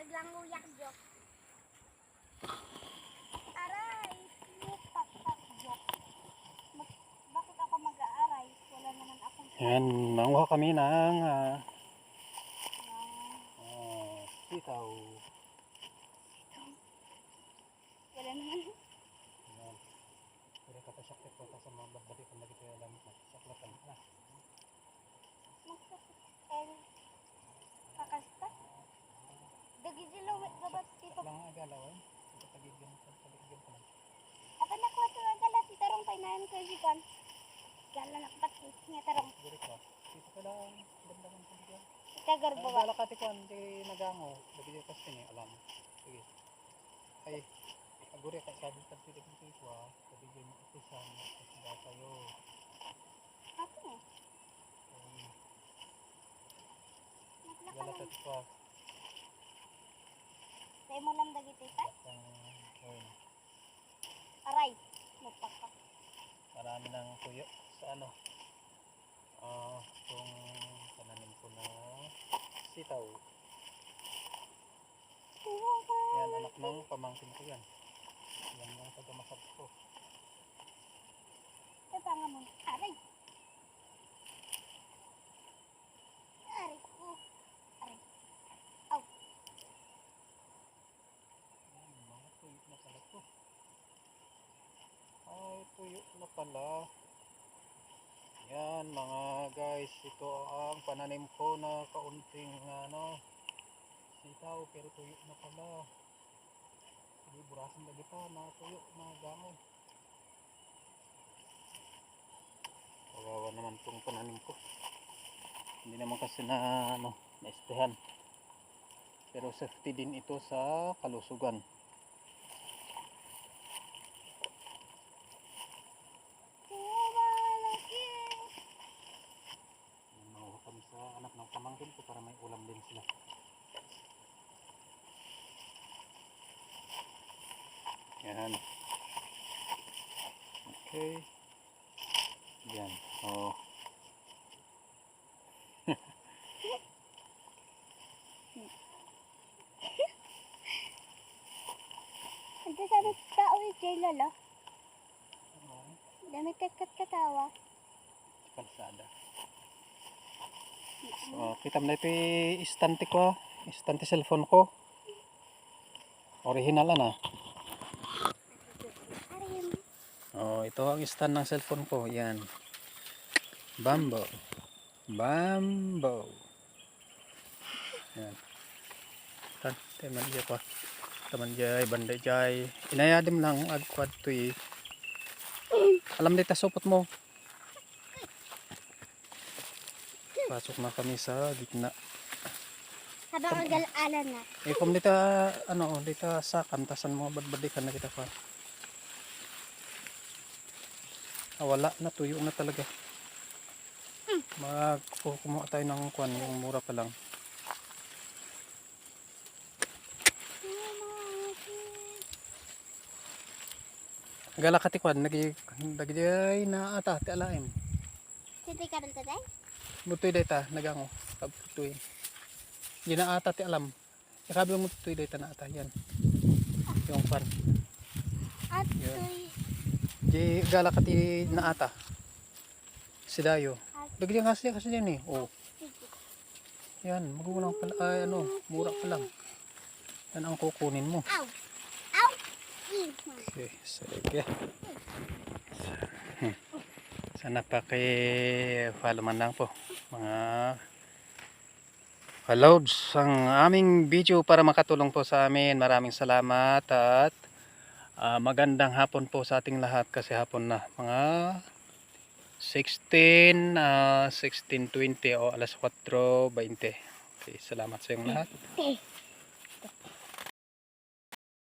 Naglanguyak jok. Aray, pakpak jok. Bakit ako mag-aaray? Wala naman akong... Yan, manguha kami ng sitaw. Wala naman. Yan. Pero kapasakit ko sa mga babati kung lagi tayo alam na saklatan na. Kakasta? Dagi silawit gabat tito. Lang agalaw eh. Ito pagigyan ko pa lang. Apa nakuha ito agalat? Itarong painayan ko yung kan. Gala nakpat nga tarong. Diri ka. Dito ka lang. Damdaman ko dito. Ikagar ba? Gala ka tikuan. Di nagango. Lagi dito kasi ni alam. Sige. Ay. Aguri ka sabi ka dito dito ah. Pagigyan mo ipisan. Kasi ba tayo. Ako eh. Gala ka tikuan. Tayo mo lang dagi tita? Aray. Magpakpak. Marami ng tuyo sa ano. Kung pananim ko na sitaw. Yan, anak ng pamangkin ko yan. Yan yung tagamasap ko. Ito nga mo. Aray. Aray ko. Aray. Aw. Yan, mga tuyo na pala to. Ay, tuyo na pala. Yan mga guys, ito ang pananim ko na kaunting sitaw, pero tuyo na pala. Hindi, burasan lagi pa na tuyo na damo. Kawawa naman itong pananim ko. Hindi naman kasi na naispehan. Pero safety din ito sa kalusugan. Manuha kami sa anak ng pamangkin ko para may ulam din sila. Yan. Okay. Yan. Oh. Ito sabi tao yung Jay Lolo. Dami katawa. Kalsada. So, kita mo na ito yung istante ko. Istante cellphone ko. Original na. Oh, ito ang stand ng cellphone ko. Yan. Bambo. Bambo. Yan. Tan, teman dia ko. Teman jay, banday jay. Inayadim lang agkwad to eh. Alam dito supot mo. Pasok na kami sa gitna. Habang agal-alan na. Eh kung dito dito sa kantasan mo badbadikan na kita pa. Wala na, tuyo na talaga. Kumuha tayo ng kwan, yung mura pa lang. Gala ka tikwan, nagigay na ata, ti alaim. Siti ka rin tatay? Mutoy data, nagango, kaputoy. Hindi na ata ti alam. Ikabi mo mutoy data na ata, yan. Yung kwan. At Yan. Di gala ka ti na ata. Si Dayo. Dagyan kasi yan eh. Oh. Yan, magulang pala, mura pa lang. Yan ang kukunin mo. Ow! Ow! Okay, sige. Sana paki-follow man lang po mga followers ang aming video para makatulong po sa amin. Maraming salamat at magandang hapon po sa ating lahat kasi hapon na mga 16:20 o alas 4:20. Okay, salamat sa inyong lahat.